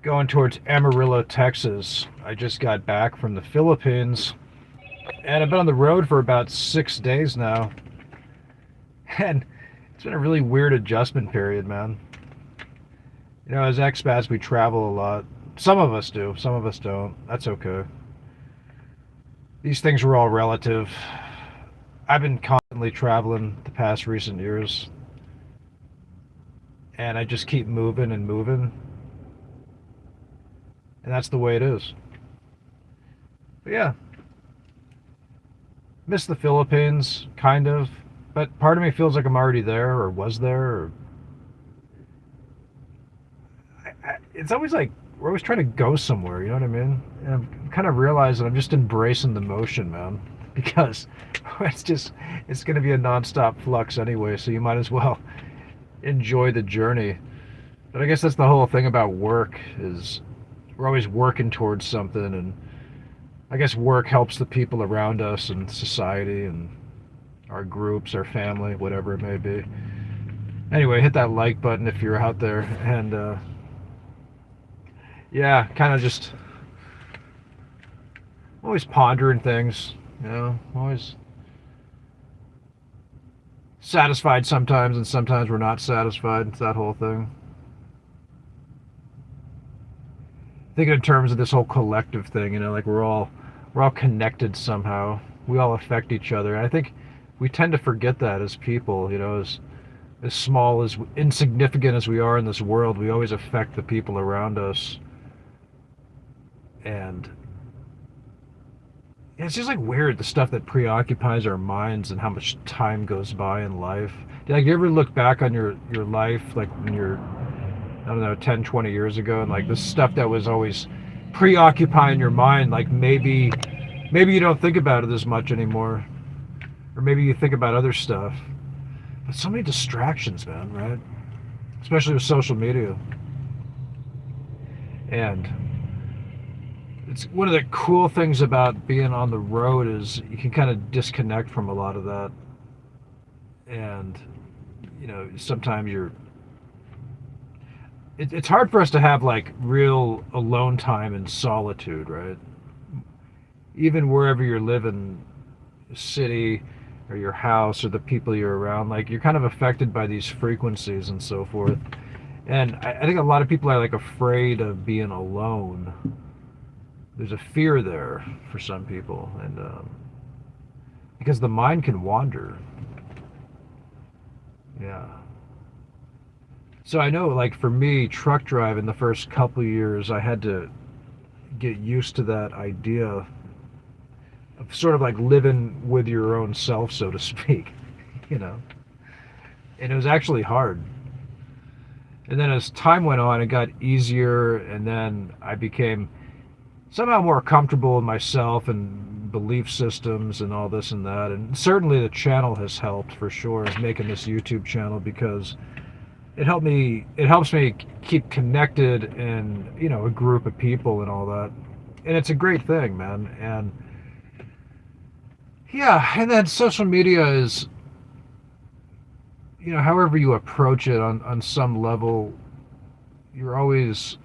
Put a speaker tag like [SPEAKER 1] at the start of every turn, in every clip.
[SPEAKER 1] going towards Amarillo, Texas. I just got back from the Philippines, and I've been on the road for about 6 days now. And it's been a really weird adjustment period, man. As expats, we travel a lot. Some of us do, some of us don't. That's okay. These things are all relative. I've been constantly traveling the past recent years, and I just keep moving and moving, and that's the way it is. But yeah, miss the Philippines, kind of, but part of me feels like I'm already there or was there. It's always like we're always trying to go somewhere, you know what I mean? And I'm kind of realizing I'm just embracing the motion, man, because it's going to be a nonstop flux anyway, so you might as well enjoy the journey. But I guess that's the whole thing about work is we're always working towards something, and I guess work helps the people around us and society and our groups, our family, whatever it may be. Anyway, hit that like button if you're out there, and yeah, kind of just always pondering things, always satisfied sometimes, and sometimes we're not satisfied. It's that whole thing. Thinking in terms of this whole collective thing, like we're all connected somehow. We all affect each other. And I think we tend to forget that as people, as small, as insignificant as we are in this world, we always affect the people around us. And it's just like weird, the stuff that preoccupies our minds and how much time goes by in life. Like, you ever look back on your life, like when you're, I don't know, 10, 20 years ago, and like this stuff that was always preoccupying your mind, like maybe you don't think about it as much anymore, or maybe you think about other stuff. But so many distractions, man, right? Especially with social media. And it's one of the cool things about being on the road is you can kind of disconnect from a lot of that. And sometimes it's hard for us to have like real alone time and solitude, right? Even wherever you're living, city or your house or the people you're around, like you're kind of affected by these frequencies and so forth. And I think a lot of people are like afraid of being alone. There's a fear there for some people, and because the mind can wander. Yeah. So I know, like for me, truck driving the first couple of years, I had to get used to that idea of sort of like living with your own self, so to speak, you know. And it was actually hard. And then as time went on, it got easier, and then I became somehow more comfortable with myself and belief systems and all this and that. And certainly the channel has helped for sure, making this YouTube channel, because it helps me keep connected in, a group of people and all that. And it's a great thing, man. And yeah, and then social media is, however you approach it on some level, you're always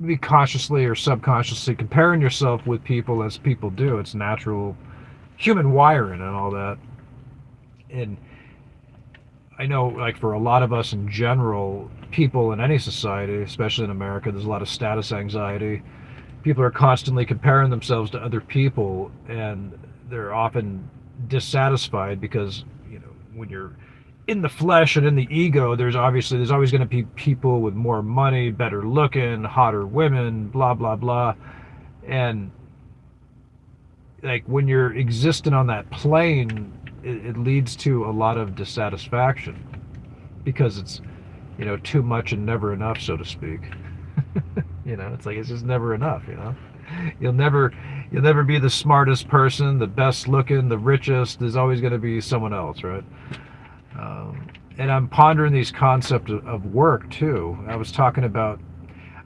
[SPEAKER 1] maybe consciously or subconsciously comparing yourself with people, as people do. It's natural human wiring and all that. And I know, like, for a lot of us in general, people in any society, especially in America, there's a lot of status anxiety. People are constantly comparing themselves to other people, and they're often dissatisfied because, when you're in the flesh and in the ego, there's always going to be people with more money, better looking, hotter women, blah blah blah. And like when you're existing on that plane, it leads to a lot of dissatisfaction, because it's, too much and never enough, so to speak. It's like it's just never enough. You'll never be the smartest person, the best looking, the richest. There's always going to be someone else, right? And I'm pondering these concepts of work too. I was talking about,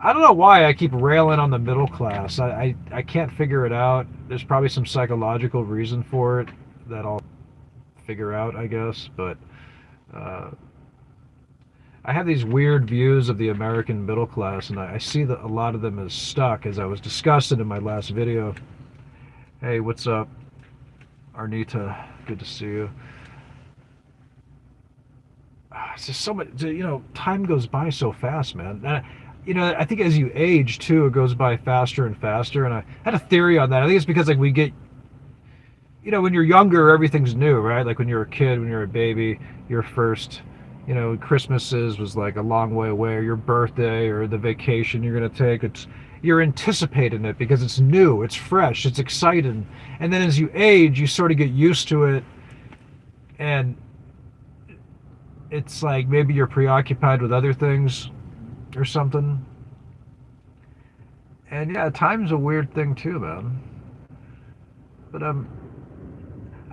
[SPEAKER 1] I don't know why I keep railing on the middle class. I can't figure it out. There's probably some psychological reason for it that I'll figure out, I guess. But I have these weird views of the American middle class, and I see that a lot of them is stuck, as I was discussing in my last video. Hey, what's up, Arnita? Good to see you. It's just so much, time goes by so fast, man. I think as you age too, it goes by faster and faster. And I had a theory on that. I think it's because like we get, when you're younger, everything's new, right? Like when you're a kid, when you're a baby, your first, Christmases was like a long way away, or your birthday, or the vacation you're gonna take. You're anticipating it because it's new, it's fresh, it's exciting. And then as you age, you sort of get used to it, and it's like maybe you're preoccupied with other things or something. And yeah, time's a weird thing too, man. But I'm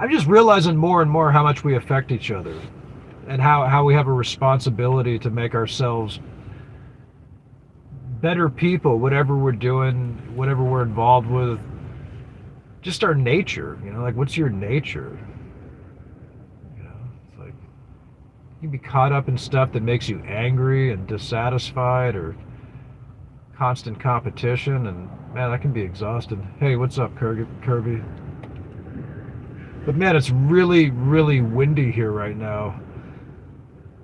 [SPEAKER 1] just realizing more and more how much we affect each other, and how we have a responsibility to make ourselves better people, whatever we're doing, whatever we're involved with. Just our nature, like what's your nature? It's like you can be caught up in stuff that makes you angry and dissatisfied, or constant competition, and man, that can be exhausting. Hey, what's up, Kirby? But man, it's really, really windy here right now.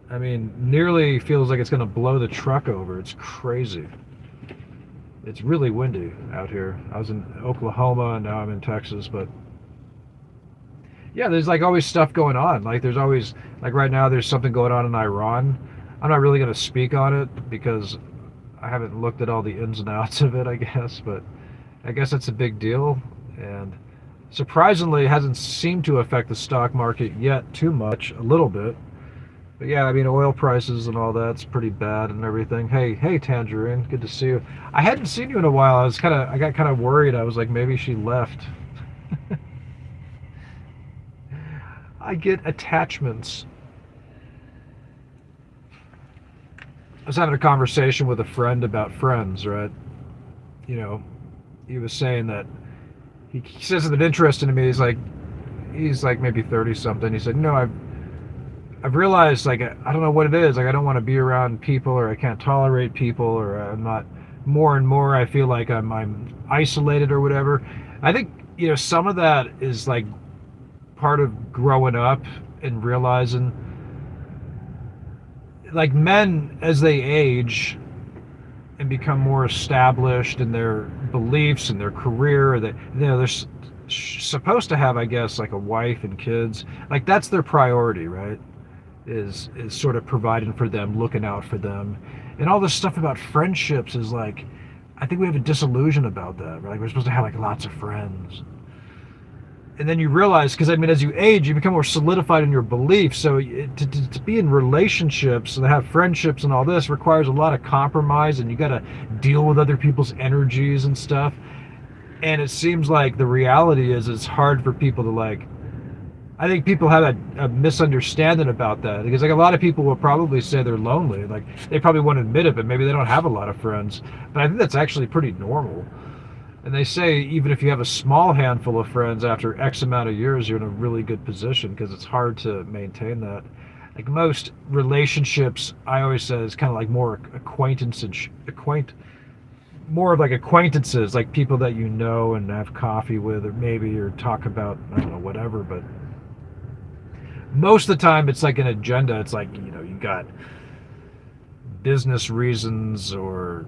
[SPEAKER 1] I mean, nearly feels like it's going to blow the truck over. It's crazy. It's really windy out here. I was in Oklahoma and now I'm in Texas, but yeah, there's like always stuff going on. Like there's always, like right now there's something going on in Iran. I'm not really going to speak on it because I haven't looked at all the ins and outs of it, I guess, but I guess it's a big deal. And surprisingly, it hasn't seemed to affect the stock market yet too much, a little bit. But yeah, I mean, oil prices and all that's pretty bad and everything. Hey, Tangerine, good to see you. I hadn't seen you in a while. I got kind of worried. I was like, maybe she left. I get attachments. I was having a conversation with a friend about friends, right? He was saying that he says something interesting to me. He's like maybe 30 something. He said, I've realized, like, I don't know what it is. Like, I don't want to be around people, or I can't tolerate people, or I'm not. More and more, I feel like I'm isolated or whatever. I think some of that is like part of growing up and realizing, like, men as they age and become more established in their beliefs and their career, that they're supposed to have, I guess, like a wife and kids. Like that's their priority, right? Is sort of providing for them, looking out for them. And all this stuff about friendships is like, I think we have a disillusion about that. Right? Like we're supposed to have like lots of friends. And then you realize, because I mean, as you age, you become more solidified in your beliefs. So to be in relationships and to have friendships and all this requires a lot of compromise, and you got to deal with other people's energies and stuff. And it seems like the reality is it's hard for people to like, I think people have a misunderstanding about that, because like a lot of people will probably say they're lonely. Like they probably won't admit it, but maybe they don't have a lot of friends. But I think that's actually pretty normal. And they say even if you have a small handful of friends, after X amount of years, you're in a really good position, because it's hard to maintain that. Like most relationships, I always say, is kind of like more more of like acquaintances, like people that you know and have coffee with, or talk about, I don't know, whatever. But most of the time it's like an agenda. It's like, you got business reasons, or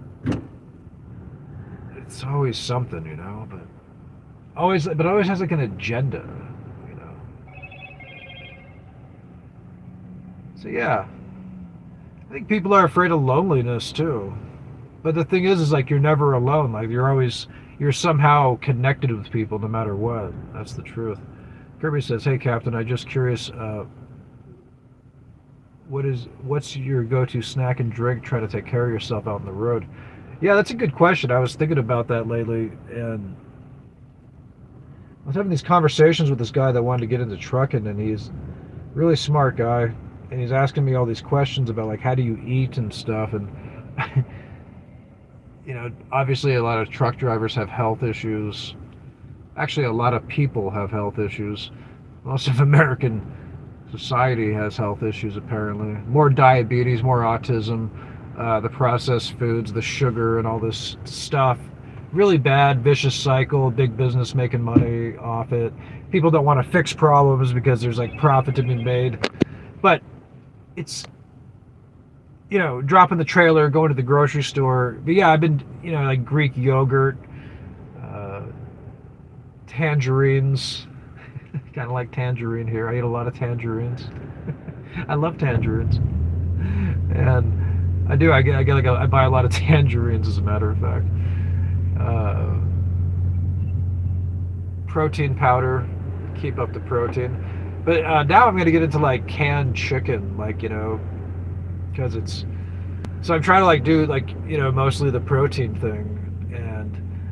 [SPEAKER 1] it's always something, but always has like an agenda, So yeah, I think people are afraid of loneliness too. But the thing is like you're never alone. Like you're somehow connected with people no matter what. That's the truth. Kirby says, "Hey Captain, I'm just curious, what's your go-to snack and drink? Try to take care of yourself out on the road." Yeah, that's a good question. I was thinking about that lately, and I was having these conversations with this guy that wanted to get into trucking, and he's a really smart guy, and he's asking me all these questions about like how do you eat and stuff, and obviously a lot of truck drivers have health issues. Actually, a lot of people have health issues. Most of American Society has health issues apparently. More diabetes, more autism, the processed foods, the sugar, and all this stuff. Really bad, vicious cycle. Big business making money off it. People don't want to fix problems because there's like profit to be made. But it's, dropping the trailer, going to the grocery store. But yeah, I've been, like Greek yogurt, uh, tangerines. Kind of like tangerine here. I eat a lot of tangerines. I love tangerines, and I do. I buy a lot of tangerines, as a matter of fact. Uh, Protein powder, keep up the protein. But now I'm going to get into like canned chicken, like because it's. So I'm trying to like do like mostly the protein thing,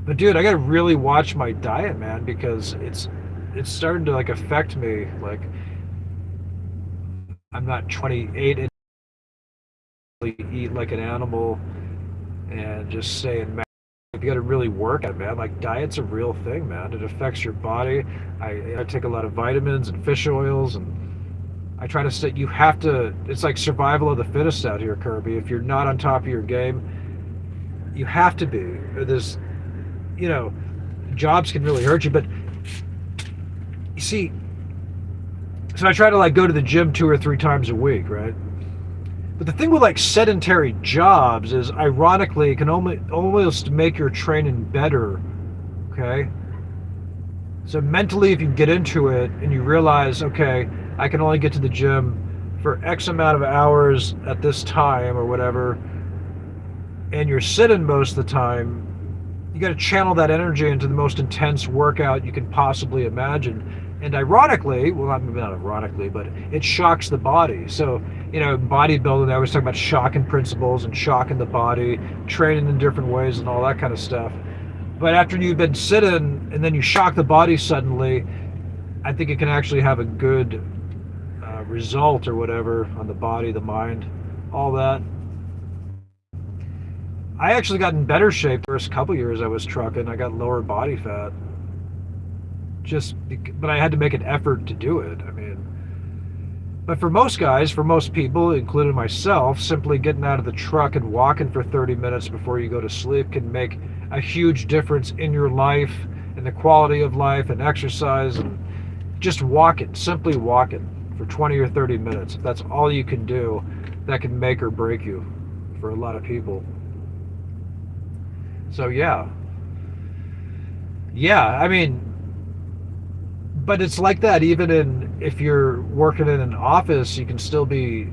[SPEAKER 1] but dude, I got to really watch my diet, man, because it's starting to like affect me. Like I'm not 28 and eat like an animal and just saying, man, you got to really work at it, man. Like diet's a real thing, man. It affects your body. I take a lot of vitamins and fish oils, and I try to say you have to. It's like survival of the fittest out here, Kirby. If you're not on top of your game, you have to be. There's, jobs can really hurt you, but you see. So I try to like go to the gym 2 or 3 times a week, right? But the thing with like sedentary jobs is, ironically, it can almost make your training better. Okay. So mentally, if you get into it and you realize, okay, I can only get to the gym for X amount of hours at this time or whatever, and you're sitting most of the time, you got to channel that energy into the most intense workout you can possibly imagine. And ironically, well, not ironically, but it shocks the body. So, bodybuilding, I always talk about shocking principles and shocking the body, training in different ways and all that kind of stuff. But after you've been sitting and then you shock the body suddenly, I think it can actually have a good result or whatever on the body, the mind, all that. I actually got in better shape the first couple years I was trucking. I got lower body fat. But I had to make an effort to do it. I mean, but for most guys, for most people, including myself, simply getting out of the truck and walking for 30 minutes before you go to sleep can make a huge difference in your life and the quality of life and exercise, and just simply walking for 20 or 30 minutes. If that's all you can do, that can make or break you for a lot of people. So yeah, I mean, but it's like that even if you're working in an office, you can still be,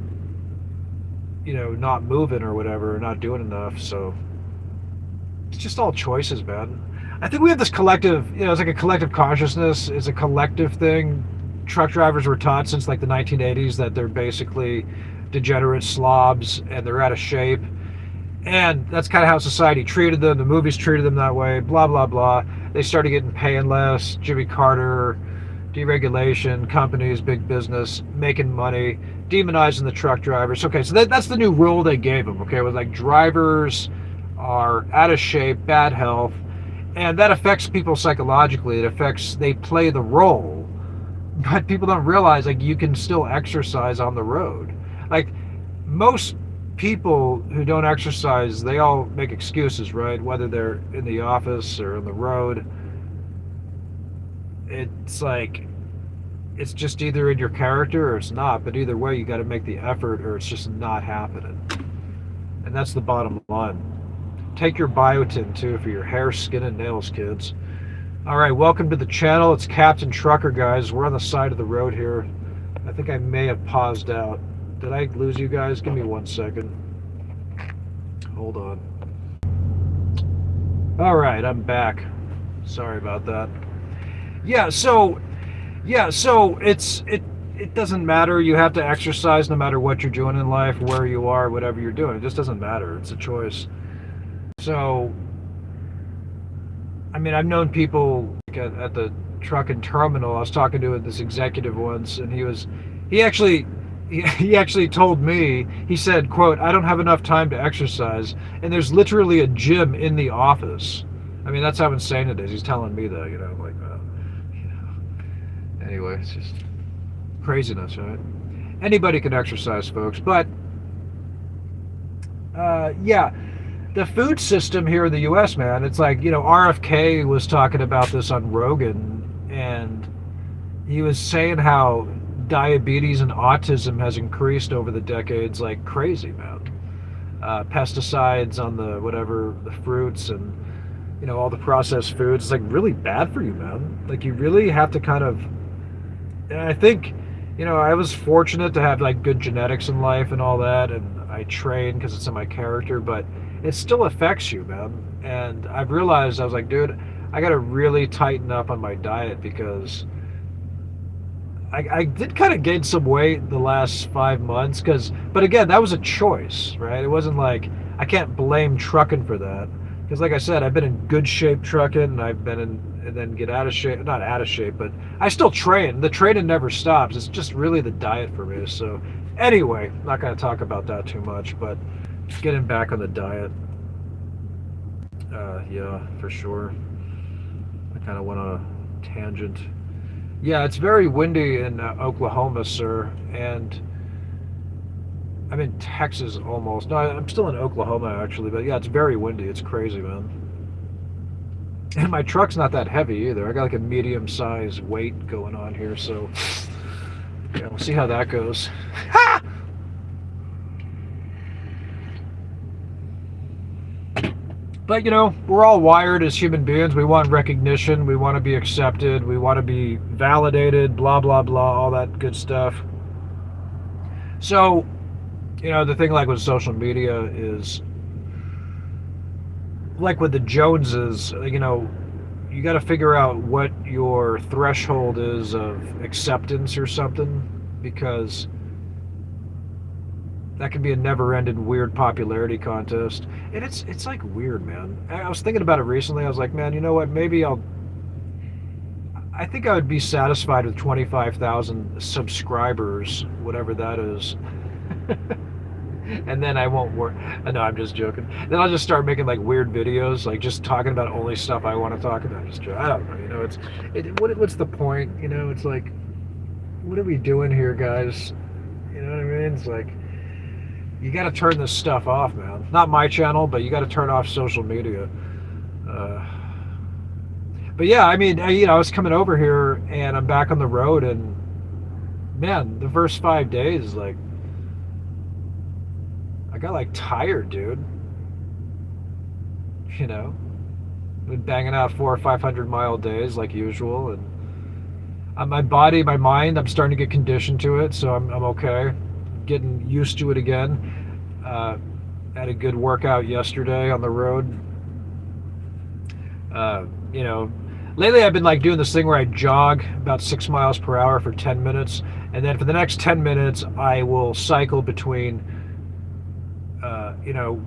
[SPEAKER 1] not moving or whatever, or not doing enough. So it's just all choices, man. I think we have this collective, it's like a collective consciousness. It's a collective thing. Truck drivers were taught since like the 1980s that they're basically degenerate slobs and they're out of shape. And that's kind of how society treated them. The movies treated them that way, blah, blah, blah. They started getting paying less. Jimmy Carter, deregulation, companies, big business, making money, demonizing the truck drivers. Okay, so that's the new rule they gave them, okay? It was like drivers are out of shape, bad health, and that affects people psychologically. They play the role, but people don't realize, like, you can still exercise on the road. Like, most people who don't exercise, they all make excuses, right? Whether they're in the office or on the road. It's like, it's just either in your character or it's not, but either way you got to make the effort or it's just not happening. And that's the bottom line. Take your biotin too for your hair, skin, and nails, kids. All right, welcome to the channel. It's Captain Trucker, guys. We're on the side of the road here. I think I may have paused out. Did I lose you guys? Give me 1 second. Hold on. All right, I'm back. Sorry about that. So it doesn't matter. You have to exercise no matter what you're doing in life, where you are, whatever you're doing. It just doesn't matter. It's a choice. So, I mean, I've known people at the trucking terminal. I was talking to this executive once, and he actually told me, he said, quote, "I don't have enough time to exercise," and there's literally a gym in the office. I mean, that's how insane it is. He's telling me that, like, anyway, it's just, Craziness, right? Anybody can exercise, folks, but yeah, the food system here in the U.S., man, it's like, RFK was talking about this on Rogan, and he was saying how diabetes and autism has increased over the decades like crazy, man. Pesticides on the fruits, and all the processed foods. It's like really bad for you, man. Like you really have to kind of. And I think, I was fortunate to have like good genetics in life and all that, and I train because it's in my character, but it still affects you, man. And I've realized, I was like, dude, I got to really tighten up on my diet because I did kind of gain some weight the last 5 months, but again, that was a choice, right? It wasn't like, I can't blame trucking for that. Because like I said, I've been in good shape trucking, and I've been and then get out of shape, not out of shape, but I still train. The training never stops. It's just really the diet for me. So anyway, not going to talk about that too much, but getting back on the diet. Yeah, for sure. I kind of went on a tangent. Yeah, it's very windy in Oklahoma, sir, and I'm in Texas almost. No, I'm still in Oklahoma, actually, but yeah, it's very windy. It's crazy, man. And my truck's not that heavy either. I got like a medium-sized weight going on here, so yeah, we'll see how that goes. Ha! But, we're all wired as human beings. We want recognition. We want to be accepted. We want to be validated, blah, blah, blah, all that good stuff. So, the thing like with social media is, like with the Joneses, you got to figure out what your threshold is of acceptance or something, because that can be a never-ending weird popularity contest. And it's like weird, man. I was thinking about it recently. I was like, man, you know what? Maybe I think I would be satisfied with 25,000 subscribers, whatever that is. And then I won't work. No, I'm just joking. Then I'll just start making like weird videos, like just talking about only stuff I want to talk about. Just I don't know. What's the point? It's like, what are we doing here, guys? You know what I mean? It's like, you got to turn this stuff off, man. Not my channel, but you got to turn off social media. But yeah, I mean, I was coming over here and I'm back on the road, and man, the first 5 days, like, I got like tired, dude. Been banging out 400 or 500 mile days like usual, and my body, my mind, I'm starting to get conditioned to it, so I'm okay. Getting used to it again. Had a good workout yesterday on the road. Lately I've been like doing this thing where I jog about 6 miles per hour for 10 minutes, and then for the next 10 minutes I will cycle between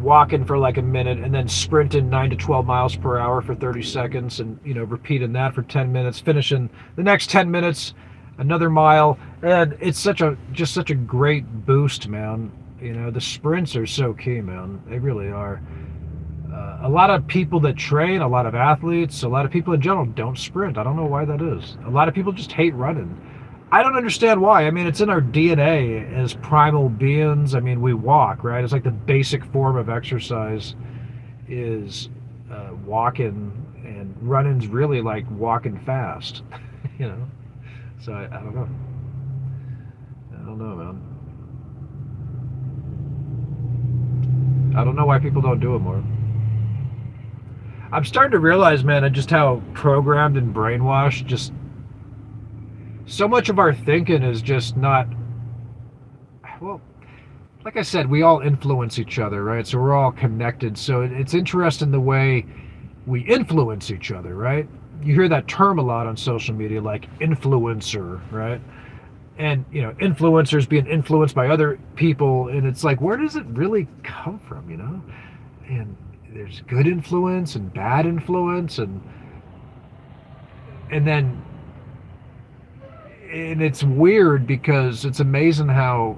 [SPEAKER 1] walking for like a minute and then sprinting 9 to 12 miles per hour for 30 seconds, and repeating that for 10 minutes, finishing the next 10 minutes another mile. And it's such a great boost, man. The sprints are so key, man. They really are. A lot of people that train, a lot of athletes, a lot of people in general don't sprint. I don't know why that is. A lot of people just hate running. I don't understand why. I mean, it's in our DNA as primal beings. I mean, we walk, right? It's like the basic form of exercise is walking, and running's really like walking fast, So I don't know. I don't know, man. I don't know why people don't do it more. I'm starting to realize, man, just how programmed and brainwashed, just so much of our thinking is just not, well, like I said, we all influence each other, right? So we're all connected. So it's interesting the way we influence each other, right? You hear that term a lot on social media, like influencer, right? And, influencers being influenced by other people. And it's like, where does it really come from, And there's good influence and bad influence. And then, and it's weird because it's amazing how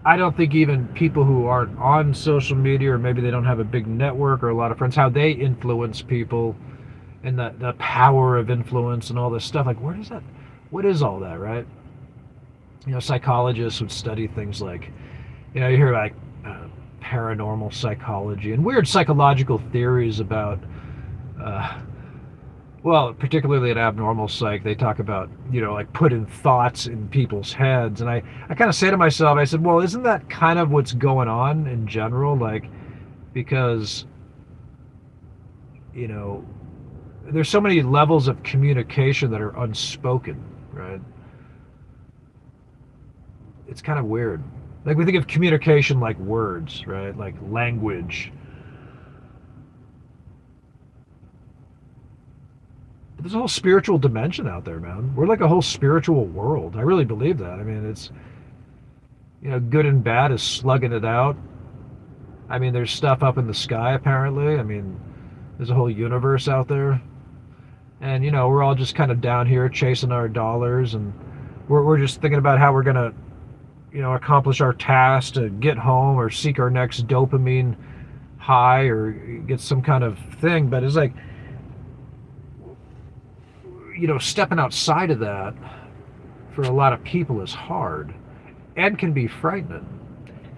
[SPEAKER 1] I don't think even people who aren't on social media, or maybe they don't have a big network or a lot of friends, how they influence people, and the power of influence and all this stuff. Like, where does that what is all that, right? Psychologists would study things like, you hear like paranormal psychology and weird psychological theories about, uh, well, particularly in abnormal psych, they talk about, like putting thoughts in people's heads. And I kind of say to myself, I said, well, isn't that kind of what's going on in general? Like, because, you know, there's so many levels of communication that are unspoken, right? It's kind of weird. Like we think of communication like words, right? Like language. But there's a whole spiritual dimension out there, man. We're like a whole spiritual world. I really believe that. I mean, it's, good and bad is slugging it out. I mean, there's stuff up in the sky, apparently. I mean, there's a whole universe out there. And, we're all just kind of down here chasing our dollars. And we're just thinking about how we're going to, accomplish our task to get home or seek our next dopamine high or get some kind of thing. But it's like, stepping outside of that for a lot of people is hard and can be frightening.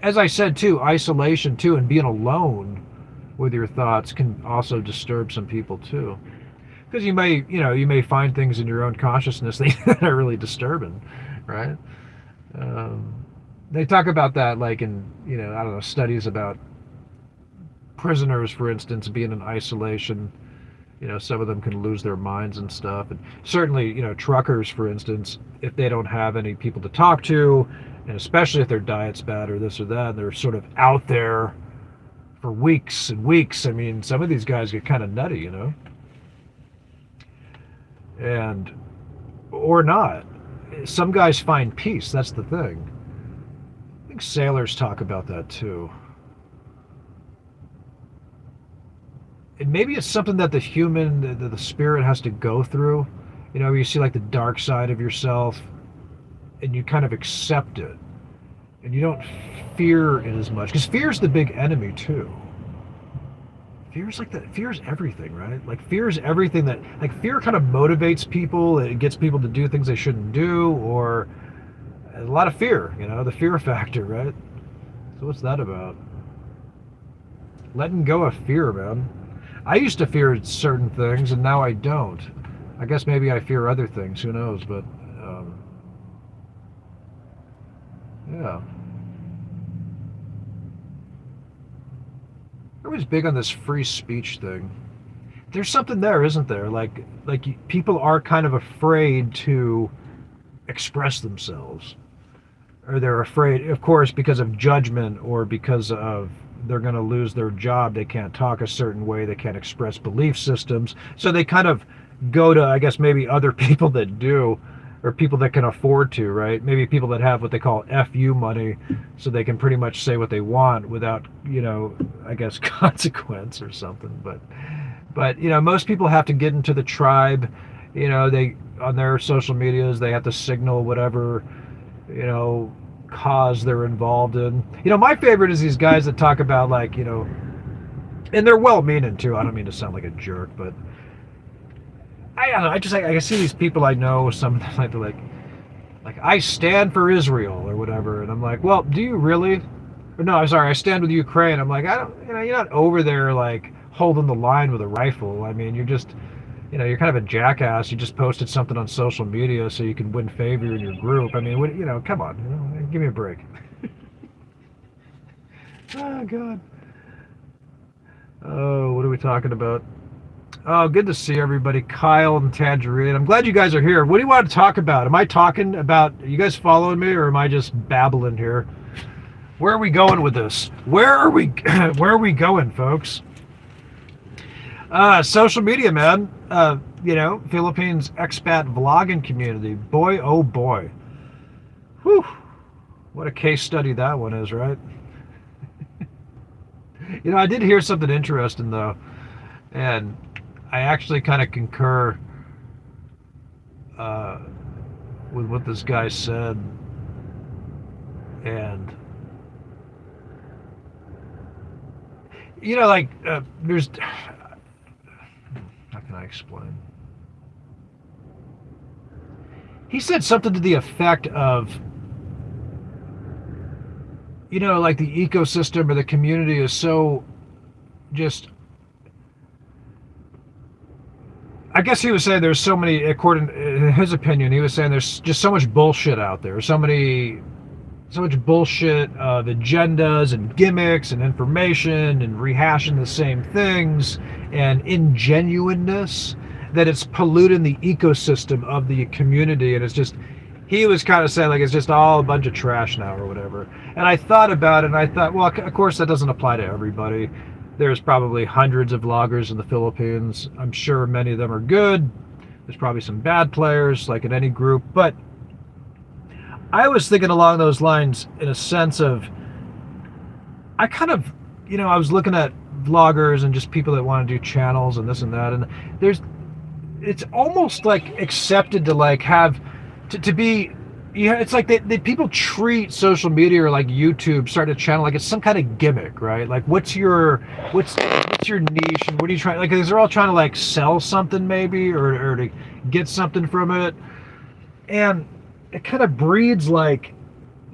[SPEAKER 1] As I said too, isolation too, and being alone with your thoughts can also disturb some people too. Because you may find things in your own consciousness that are really disturbing, right? They talk about that like in, I don't know, studies about prisoners, for instance, being in isolation. Some of them can lose their minds and stuff. And certainly, truckers, for instance, if they don't have any people to talk to, and especially if their diet's bad or this or that, and they're sort of out there for weeks and weeks. I mean, some of these guys get kind of nutty, and or not. Some guys find peace. That's the thing. I think sailors talk about that too. And maybe it's something that the spirit has to go through. You see like the dark side of yourself, and you kind of accept it, and you don't fear it as much, because fear is the big enemy too. Fear's like that. Fear's everything, right? Like fear's everything fear kind of motivates people. It gets people to do things they shouldn't do, or a lot of fear. The fear factor, right? So what's that about? Letting go of fear, man. I used to fear certain things, and now I don't. I guess maybe I fear other things. Who knows? But yeah. Everybody's big on this free speech thing. There's something there, isn't there? Like people are kind of afraid to express themselves, or they're afraid, of course, because of judgment or because of they're going to lose their job. They can't talk a certain way. They can't express belief systems. So they kind of go to, I guess, maybe other people that do, or people that can afford to, right? Maybe people that have what they call FU money, so they can pretty much say what they want without, I guess, consequence or something. But most people have to get into the tribe. They, on their social medias, they have to signal whatever, cause they're involved in. My favorite is these guys that talk about and they're well-meaning too. I don't mean to sound like a jerk, but I don't know. I see these people I know. Some of them like I stand for Israel or whatever, and I'm like, well, do you really? Or no, I'm sorry, I stand with Ukraine. I'm like, I don't. You're not over there like holding the line with a rifle. I mean, you're just. You're kind of a jackass. You just posted something on social media so you can win favor in your group. I mean, come on, give me a break. Oh, God. Oh, what are we talking about? Oh, good to see everybody. Kyle and Tangerine. I'm glad you guys are here. What do you want to talk about? Am I talking about, are you guys following me, or am I just babbling here? Where are we going with this? Where are we going, folks? Social media, man. Philippines expat vlogging community. Boy, oh boy. Whew. What a case study that one is, right? I did hear something interesting, though. And I actually kind of concur with what this guy said. And, there's... How can I explain? he said something to the effect of, like the ecosystem or the community is so just, I guess he was saying there's so many, according in his opinion, he was saying there's just so much bullshit out there, so much bullshit of agendas and gimmicks and information and rehashing the same things and ingenuineness that it's polluting the ecosystem of the community. And it's just, he was kind of saying like it's just all a bunch of trash now or whatever. And I thought about it and I thought, well, of course that doesn't apply to everybody. There's probably hundreds of vloggers in the Philippines. I'm sure many of them are good. There's probably some bad players, like in any group. But I was thinking along those lines in a sense of, I kind of, I was looking at vloggers and just people that want to do channels and this and that. And it's almost like accepted to like have, to be, it's like people treat social media or like YouTube, start a channel, like it's some kind of gimmick, right? Like what's your niche and what are you trying, like they're all trying to like sell something maybe or to get something from it. And it kind of breeds like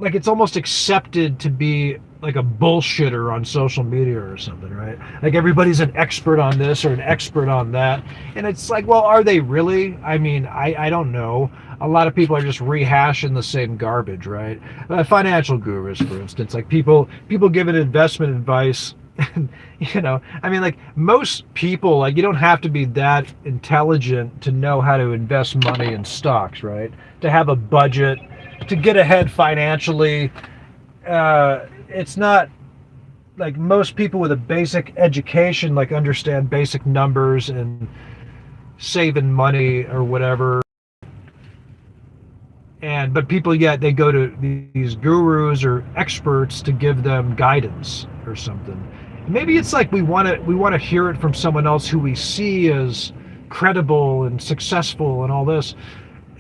[SPEAKER 1] it's almost accepted to be like a bullshitter on social media or something, right? Like everybody's an expert on this or an expert on that. And it's like, well, are they really? I mean, I don't know. A lot of people are just rehashing the same garbage, right? Financial gurus, for instance, like people giving investment advice. I mean, like most people, like you don't have to be that intelligent to know how to invest money in stocks, right? To have a budget, to get ahead financially. It's not like most people with a basic education, like understand basic numbers and saving money or whatever. But people yet they go to these gurus or experts to give them guidance or something. Maybe it's like we want to hear it from someone else who we see as credible and successful and all this.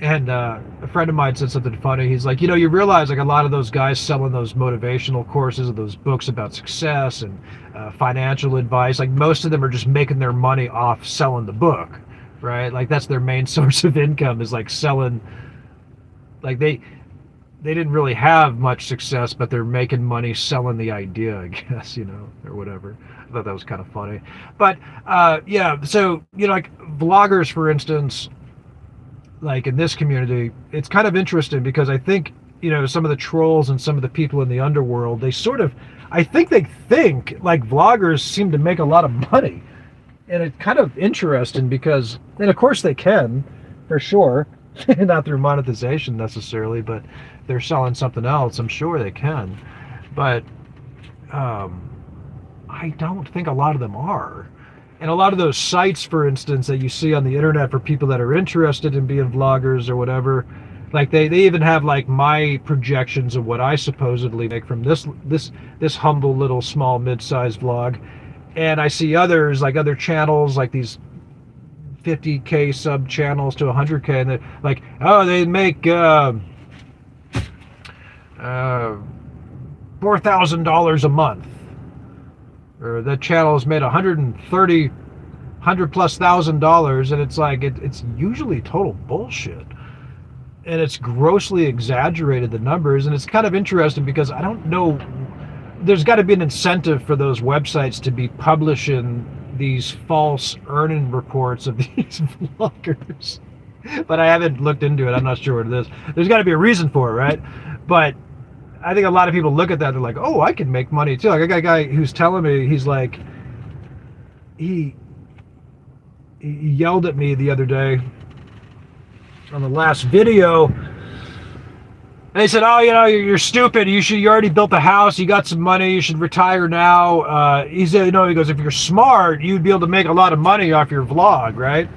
[SPEAKER 1] And a friend of mine said something funny. He's like, you realize like a lot of those guys selling those motivational courses or those books about success and financial advice, like most of them are just making their money off selling the book, right? Like that's their main source of income is like selling. Like they didn't really have much success, but they're making money selling the idea, I guess, or whatever. I thought that was kind of funny. But yeah, so like vloggers, for instance, like in this community, it's kind of interesting because I think, some of the trolls and some of the people in the underworld, I think they think like vloggers seem to make a lot of money. And it's kind of interesting because, and of course they can, for sure, not through monetization necessarily, but they're selling something else. I'm sure they can. But I don't think a lot of them are. And a lot of those sites, for instance, that you see on the internet for people that are interested in being vloggers or whatever, like they even have like my projections of what I supposedly make from this humble little small mid-sized vlog. And I see others, like other channels, like these 50K sub channels to 100K, and they're like, oh, they make $4,000 a month. Or that channel has made $100,000+, and it's like it's usually total bullshit, and it's grossly exaggerated, the numbers. And it's kind of interesting because I don't know, there's got to be an incentive for those websites to be publishing these false earning reports of these vloggers, but I haven't looked into it. I'm not sure what it is. There's got to be a reason for it, right? But I think a lot of people look at that, they're like, oh, I can make money too. Like I got a guy who's telling me, he's like, he yelled at me the other day on the last video, and he said, oh, you're stupid. You already built a house. You got some money. You should retire now. He said, he goes, if you're smart, you'd be able to make a lot of money off your vlog, right?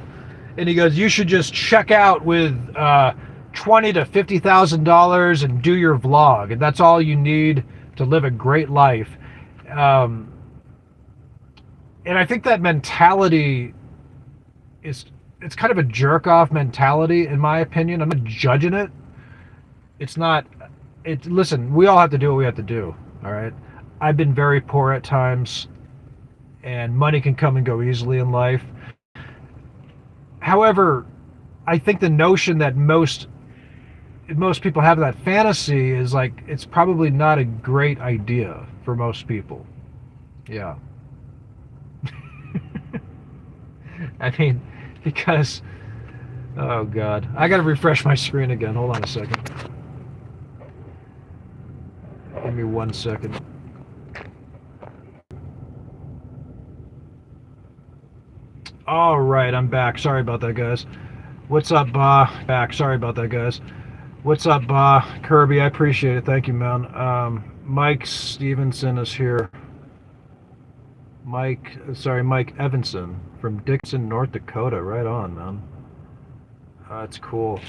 [SPEAKER 1] And he goes, you should just check out with $20,000 to $50,000 and do your vlog, and that's all you need to live a great life. And I think that mentality it's kind of a jerk-off mentality, in my opinion. I'm not judging it. Listen, we all have to do what we have to do, all right? I've been very poor at times, and money can come and go easily in life. However, I think the notion that most most people have that fantasy is like, it's probably not a great idea for most people. Yeah. I mean, because, oh God, I gotta refresh my screen again. Hold on a second. Give me 1 second. All right, I'm back. Sorry about that, guys. What's up, back. Sorry about that, guys. What's up, Kirby? I appreciate it. Thank you, man. Mike Stevenson is here. Mike Evanson from Dixon, North Dakota. Right on, man. That's cool.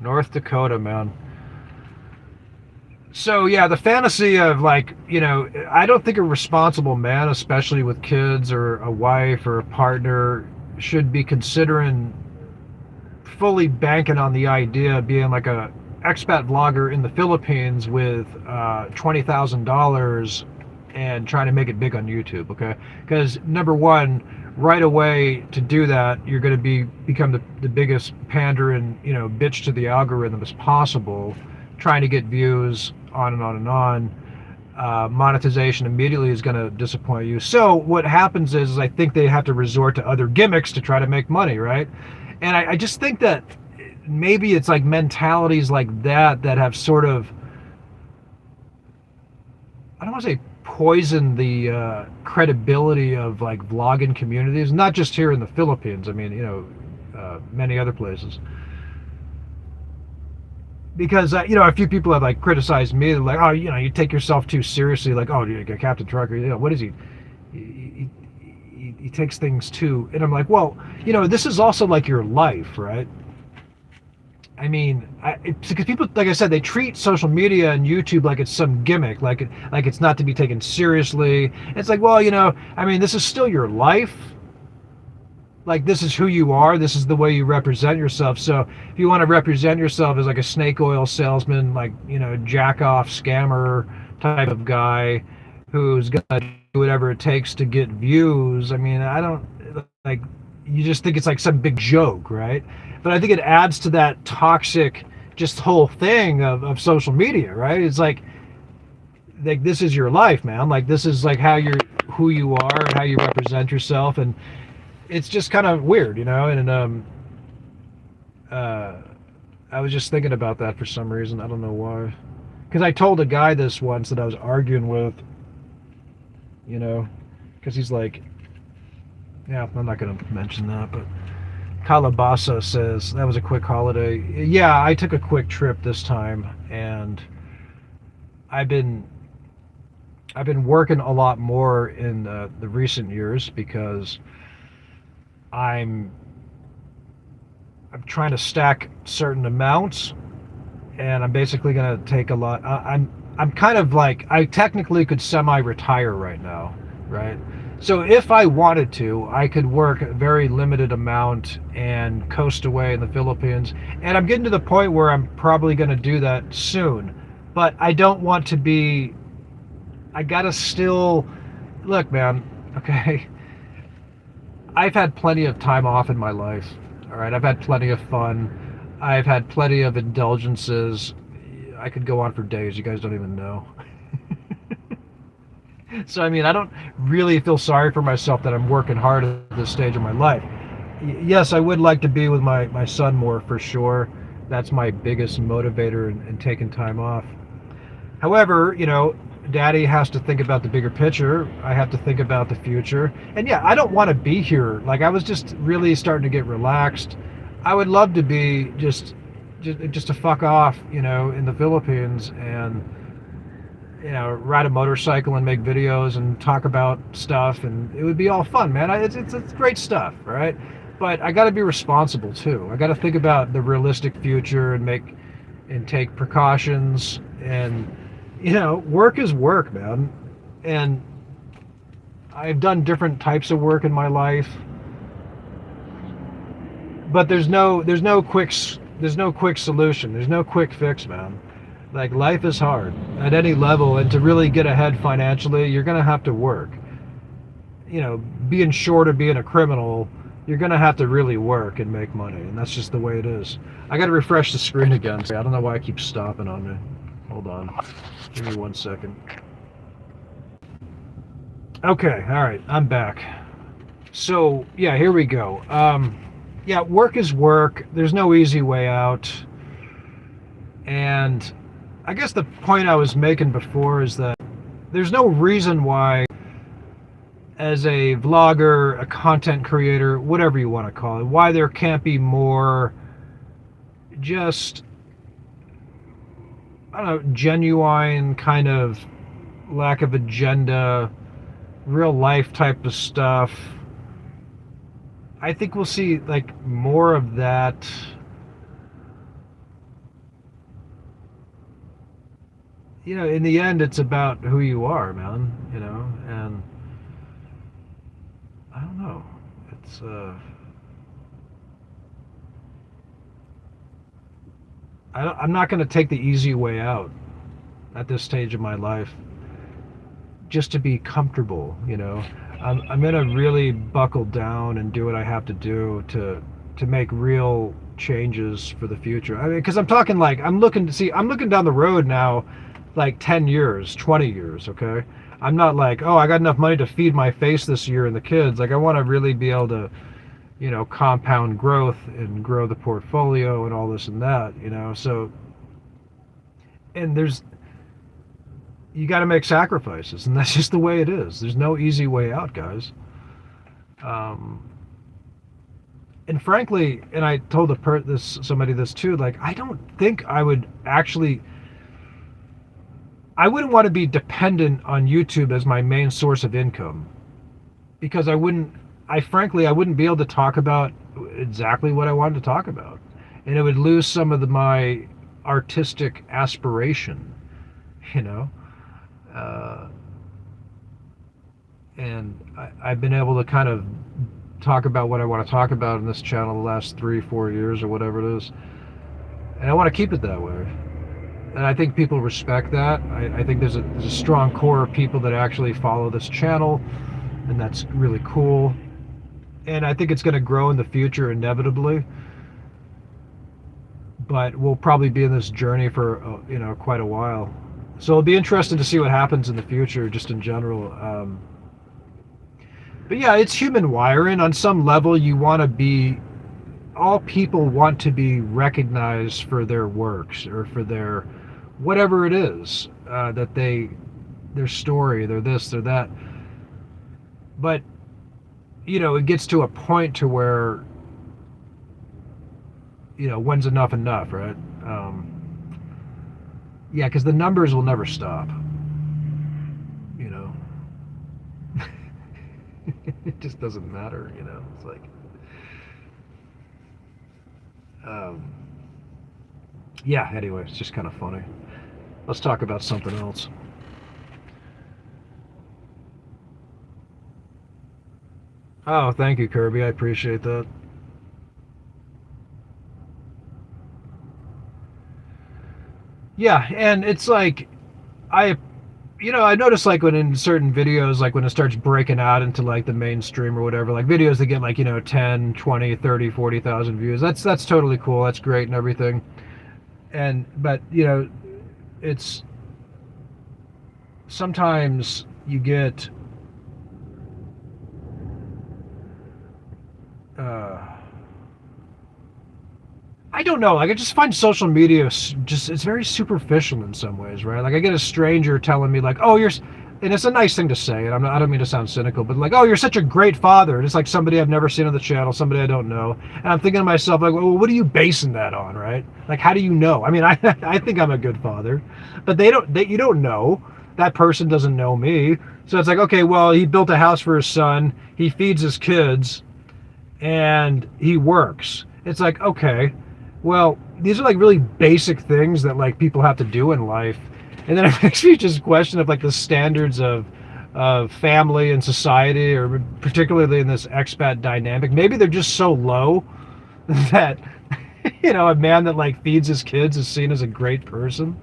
[SPEAKER 1] North Dakota, man. So yeah, the fantasy of, like, you know, I don't think a responsible man, especially with kids or a wife or a partner, should be considering fully banking on the idea of being like a expat vlogger in the Philippines with $20,000 and trying to make it big on YouTube. Okay, because number one, right away to do that, you're going to become the biggest pandering, you know, bitch to the algorithm as possible, trying to get views on and on and on. Monetization immediately is going to disappoint you. So what happens is I think they have to resort to other gimmicks to try to make money, right? And I just think that maybe it's like mentalities like that have sort of, I don't want to say poison the credibility of like vlogging communities, not just here in the Philippines. I mean, you know, many other places. Because you know, a few people have like criticized me, like, oh, you know, you take yourself too seriously, like, oh, you're Captain Trucker, you know, what is he? He takes things too, and I'm like, well, you know, this is also like your life, right? I mean, because people, like I said, they treat social media and YouTube like it's some gimmick, like it's not to be taken seriously. It's like, well, you know, I mean, this is still your life. Like, this is who you are. This is the way you represent yourself. So if you want to represent yourself as like a snake oil salesman, like, you know, jack off scammer type of guy who's gonna do whatever it takes to get views, I mean, I don't, like, you just think it's like some big joke, right? But I think it adds to that toxic just whole thing of social media, right? It's like this is your life, man. Like, this is like who you are and how you represent yourself, and it's just kind of weird, you know. And I was just thinking about that for some reason. I don't know why. Because I told a guy this once that I was arguing with, you know, because he's like, yeah, I'm not going to mention that, but Kalabasa says, that was a quick holiday. Yeah, I took a quick trip this time, and I've been working a lot more in the recent years because I'm trying to stack certain amounts, and I'm basically going to take a lot. I'm kind of like, I technically could semi-retire right now, right? So if I wanted to, I could work a very limited amount and coast away in the Philippines. And I'm getting to the point where I'm probably going to do that soon. But I don't want to be, I got to still, look, man, okay, I've had plenty of time off in my life, all right? I've had plenty of fun. I've had plenty of indulgences. I could go on for days. You guys don't even know. So, I mean, I don't really feel sorry for myself that I'm working hard at this stage of my life. Yes, I would like to be with my son more, for sure. That's my biggest motivator in taking time off. However, you know, Daddy has to think about the bigger picture. I have to think about the future. And yeah, I don't want to be here. Like, I was just really starting to get relaxed. I would love to be just to fuck off, you know, in the Philippines and, you know, ride a motorcycle and make videos and talk about stuff, and it would be all fun, man. It's great stuff, right? But I got to be responsible too. I got to think about the realistic future and take precautions. And, you know, work is work, man. And I've done different types of work in my life, but there's no quick solution. There's no quick fix, man. Like, life is hard at any level, and to really get ahead financially, you're going to have to work. You know, being short of being a criminal you're gonna have to really work and make money, and that's just the way it is. I gotta refresh the screen again. I don't know why I keep stopping on me. Hold on. Give me 1 second. Okay, alright, I'm back. So, yeah, here we go. Yeah, work is work. There's no easy way out. And I guess the point I was making before is that there's no reason why, as a vlogger, a content creator, whatever you want to call it, why there can't be more just, I don't know, genuine kind of lack of agenda, real life type of stuff. I think we'll see like more of that. You know, in the end, it's about who you are, man. You know, and I don't know. It's I'm not going to take the easy way out at this stage of my life, just to be comfortable. You know, I'm going to really buckle down and do what I have to do to make real changes for the future. I mean, because I'm talking like I'm looking down the road now, like 10 years, 20 years. Okay, I'm not like, oh, I got enough money to feed my face this year and the kids. Like, I want to really be able to, you know, compound growth and grow the portfolio and all this and that, you know. So, and you got to make sacrifices, and that's just the way it is. There's no easy way out, guys. And frankly, and I told somebody this too, like, I don't think I wouldn't want to be dependent on YouTube as my main source of income, because frankly, I wouldn't be able to talk about exactly what I wanted to talk about, and it would lose some of my artistic aspiration, you know. And I've been able to kind of talk about what I want to talk about in this channel the last 3-4 years or whatever it is, and I want to keep it that way. And I think people respect that. I think there's a strong core of people that actually follow this channel, and that's really cool. And I think it's going to grow in the future inevitably. But we'll probably be in this journey for you know, quite a while. So it'll be interesting to see what happens in the future, just in general. But yeah, it's human wiring. On some level, all people want to be recognized for their works, or for their whatever it is, their story, their this, their that. But, you know, it gets to a point to where, you know, when's enough, right? Yeah, because the numbers will never stop, you know. It just doesn't matter, you know. It's like, yeah, anyway, it's just kind of funny. Let's talk about something else. Oh, thank you, Kirby. I appreciate that. Yeah, and it's like, I notice, like, when in certain videos, like when it starts breaking out into like the mainstream or whatever, like videos that get like, you know, 10, 20, 30, 40,000 views, that's totally cool. That's great and everything. But, you know, it's sometimes you get I don't know, like, I just find social media it's very superficial in some ways, right? Like, I get a stranger telling me like, oh, and it's a nice thing to say, and I don't mean to sound cynical, but like, oh, you're such a great father. And it's like somebody I've never seen on the channel, somebody I don't know. And I'm thinking to myself, like, well, what are you basing that on, right? Like, how do you know? I mean, I think I'm a good father, but you don't know. That person doesn't know me. So it's like, okay, well, he built a house for his son, he feeds his kids, and he works. It's like, okay, well, these are like really basic things that like people have to do in life. And then it makes me just question of like the standards of family and society, or particularly in this expat dynamic. Maybe they're just so low that, you know, a man that like feeds his kids is seen as a great person.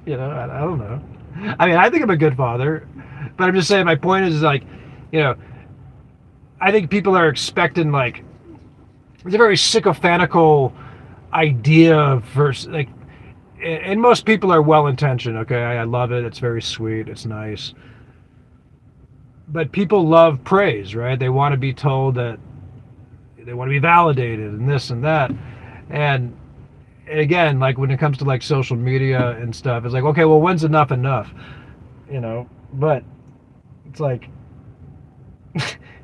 [SPEAKER 1] You know, I don't know. I mean, I think I'm a good father, but I'm just saying, my point is like, you know, I think people are expecting like it's a very sycophanical idea versus like, and most people are well intentioned. Okay, I love it. It's very sweet. It's nice. But people love praise, right? They want to be told that they want to be validated and this and that. And again, like when it comes to like social media and stuff, it's like, okay, well, when's enough enough? You know, but it's like,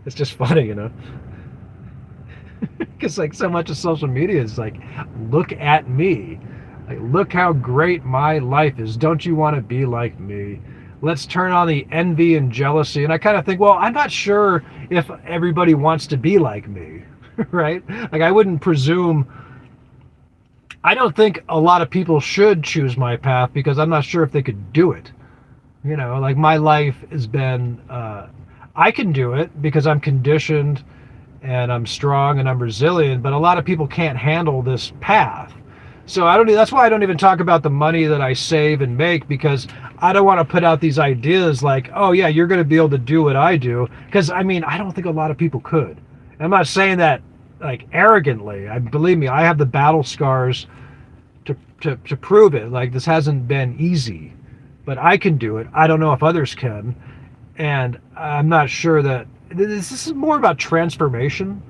[SPEAKER 1] it's just funny, you know, because like so much of social media is like, look at me. Like, look how great my life is. Don't you want to be like me? Let's turn on the envy and jealousy. And I kind of think, well, I'm not sure if everybody wants to be like me, right? Like, I wouldn't presume. I don't think a lot of people should choose my path because I'm not sure if they could do it. You know, like my life has been, I can do it because I'm conditioned and I'm strong and I'm resilient, but a lot of people can't handle this path. So I don't. That's why I don't even talk about the money that I save and make, because I don't want to put out these ideas like, oh yeah, you're going to be able to do what I do. Because I mean, I don't think a lot of people could. And I'm not saying that like arrogantly. Believe me, I have the battle scars to prove it. Like, this hasn't been easy, but I can do it. I don't know if others can, and I'm not sure that this is more about transformation.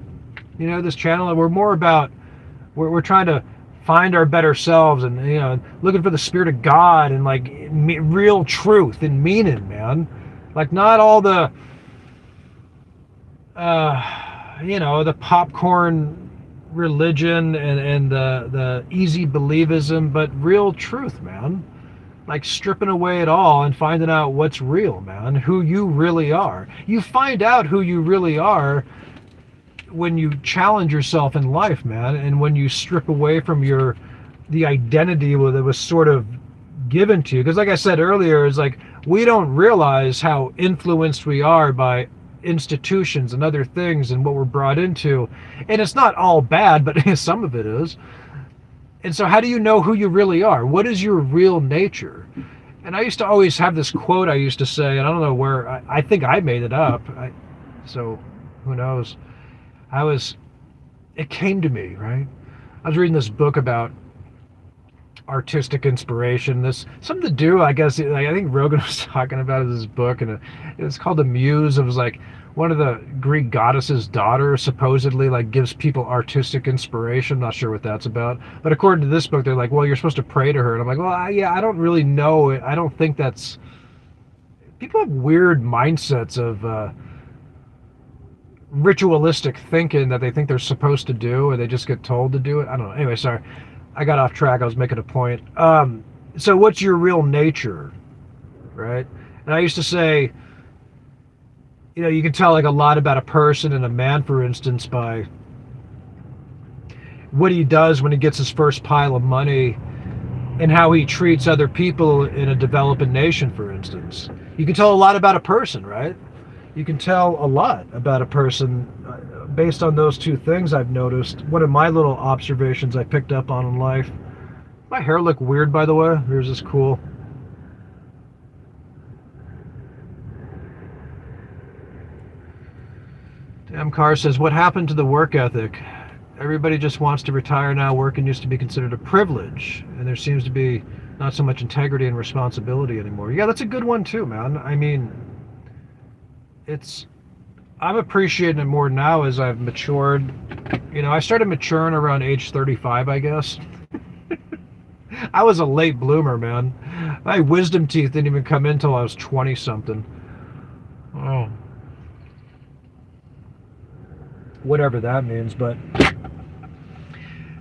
[SPEAKER 1] You know, this channel, we're more about we're trying to find our better selves, and you know, looking for the spirit of God and like real truth and meaning, man. Like, not all the you know, the popcorn religion and the easy believism, but real truth, man. Like, stripping away it all and finding out what's real, man. Who you really are. You find out who you really are when you challenge yourself in life, man, and when you strip away from the identity that was sort of given to you. Because like I said earlier, it's like we don't realize how influenced we are by institutions and other things and what we're brought into. And it's not all bad, but some of it is. And so how do you know who you really are? What is your real nature? And I used to always have this quote I used to say, and I don't know where, I think I made it up. So who knows? It came to me, right? I was reading this book about artistic inspiration. This something to do, I guess. Like, I think Rogan was talking about this book, and it was called The Muse. It was like one of the Greek goddesses' daughters supposedly like gives people artistic inspiration. Not sure what that's about, but according to this book, they're like, well, you're supposed to pray to her, and I'm like, well, yeah, I don't really know. I don't think that's. People have weird mindsets of ritualistic thinking that they think they're supposed to do, or they just get told to do it. I don't know. Anyway, sorry. I got off track. I was making a point. So what's your real nature, right? And I used to say, you know, you can tell like a lot about a person and a man, for instance, by what he does when he gets his first pile of money and how he treats other people in a developing nation, for instance. You can tell a lot about a person, right? You can tell a lot about a person based on those two things I've noticed. One of my little observations I picked up on in life. My hair look weird, by the way. Here's this cool. Damn Car says, what happened to the work ethic? Everybody just wants to retire now. Working used to be considered a privilege, and there seems to be not so much integrity and responsibility anymore. Yeah, that's a good one too, man. I mean, I'm appreciating it more now as I've matured. You know, I started maturing around age 35, I guess. I was a late bloomer, man. My wisdom teeth didn't even come in until I was 20 something. Oh. Whatever that means, but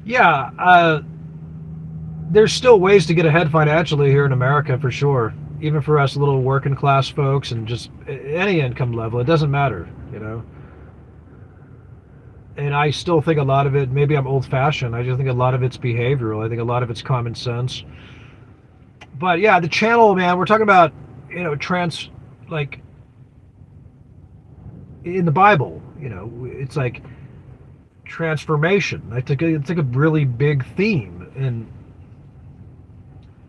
[SPEAKER 1] yeah, there's still ways to get ahead financially here in America, for sure. Even for us little working class folks and just any income level, it doesn't matter, you know. And I still think a lot of it, maybe I'm old fashioned, I just think a lot of it's behavioral. I think a lot of it's common sense. But yeah, the channel, man, we're talking about, you know, like in the Bible, you know, it's like transformation. It's like a really big theme. And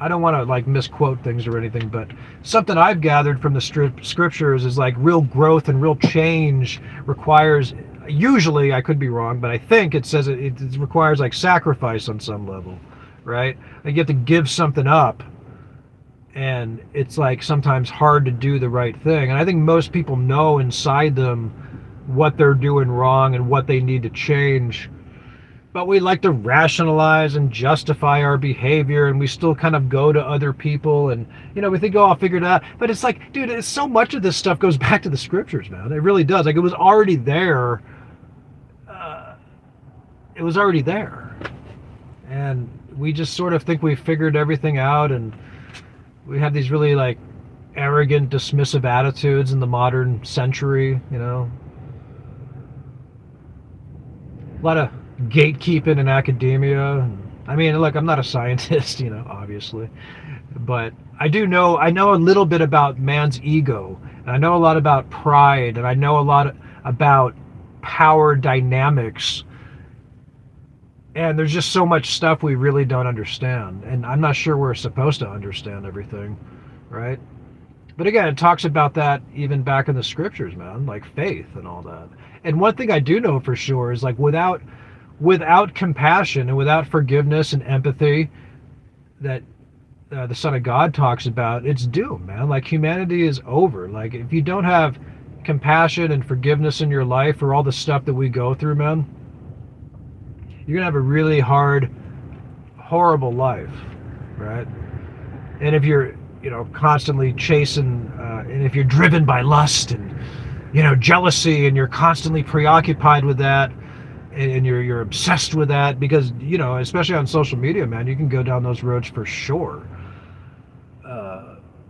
[SPEAKER 1] I don't want to like misquote things or anything, but something I've gathered from the scriptures is like real growth and real change requires, usually, I could be wrong, but I think it says it requires like sacrifice on some level, right? Like you have to give something up, and it's like sometimes hard to do the right thing. And I think most people know inside them what they're doing wrong and what they need to change, but we like to rationalize and justify our behavior, and we still kind of go to other people, and we think, oh, I'll figure it out. But it's like, dude, it's so much of this stuff goes back to the scriptures, man. It really does. Like, it was already there. It was already there, and we just sort of think we figured everything out, and we have these really like arrogant, dismissive attitudes in the modern century. A lot of gatekeeping in academia. I mean, look, I'm not a scientist, obviously, but I know a little bit about man's ego, and I know a lot about pride, and I know a lot about power dynamics, and there's just so much stuff we really don't understand, and I'm not sure we're supposed to understand everything, right? But again, it talks about that even back in the scriptures, man, like faith and all that. And one thing I do know for sure is like without compassion and without forgiveness and empathy that the Son of God talks about, it's doomed, man. Like humanity is over. Like if you don't have compassion and forgiveness in your life for all the stuff that we go through, man, you're gonna have a really hard, horrible life, right? And if you're constantly chasing, and if you're driven by lust and jealousy, and you're constantly preoccupied with that, and you're obsessed with that, because especially on social media, man, you can go down those roads for sure,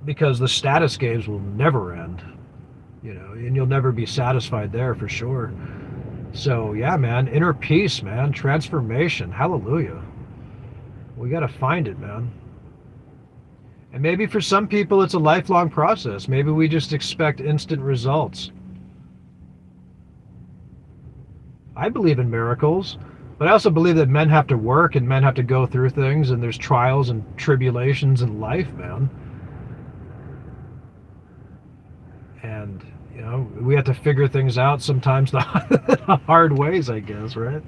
[SPEAKER 1] because the status games will never end, and you'll never be satisfied there for sure. So yeah, man, inner peace, man, transformation, hallelujah. We got to find it, man. And maybe for some people it's a lifelong process. Maybe we just expect instant results. I believe in miracles, but I also believe that men have to work, and men have to go through things, and there's trials and tribulations in life, man. And we have to figure things out sometimes the hard ways, I guess, right?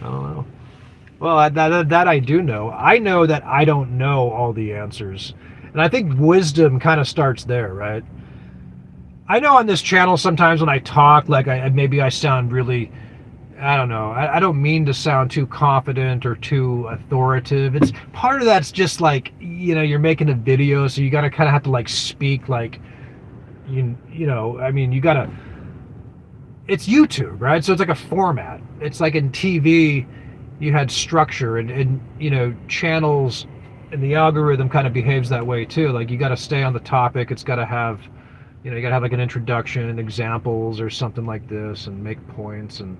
[SPEAKER 1] I don't know. Well, that I do know. I know that I don't know all the answers. And I think wisdom kind of starts there, right? I know on this channel sometimes when I talk, like maybe I sound really, I don't know. I don't mean to sound too confident or too authoritative. It's part of that's just like, you're making a video, so you got to kind of have to like speak like, I mean, you got to, it's YouTube, right? So it's like a format. It's like in TV, you had structure, and channels, and the algorithm kind of behaves that way too. Like you got to stay on the topic. It's got to have, you got to have like an introduction and examples or something like this, and make points, and